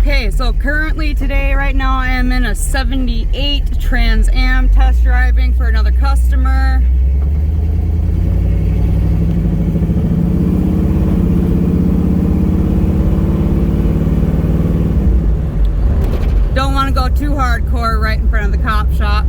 Okay, so currently today, right now, I am in a 78 Trans Am test driving for another customer. Don't want to go too hardcore right in front of the cop shop.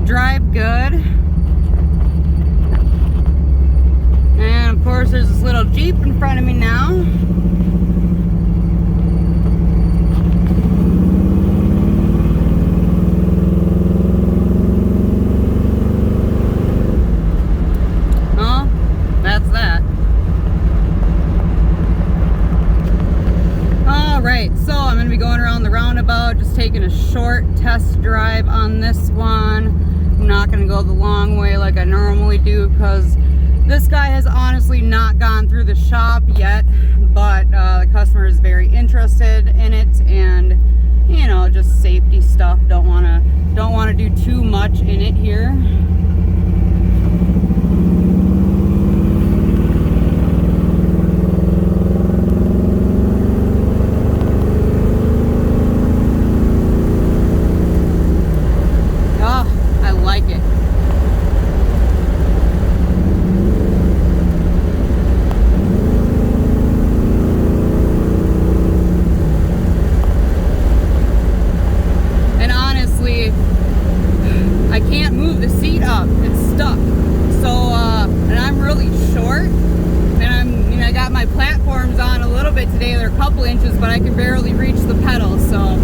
Drive good. And of course there's this little Jeep in front of me now. Oh, that's that. Alright, so I'm going to be going around the roundabout, just taking a short test drive on this one. I'm not going to go the long way like I normally do because this guy has honestly not gone through the shop yet, but the customer is very interested in it, and you know, just safety stuff. Don't want to do too much in it here. I can't move the seat up, it's stuck. So, and I'm really short, and I got my platforms on a little bit today. They're a couple inches, but I can barely reach the pedal, so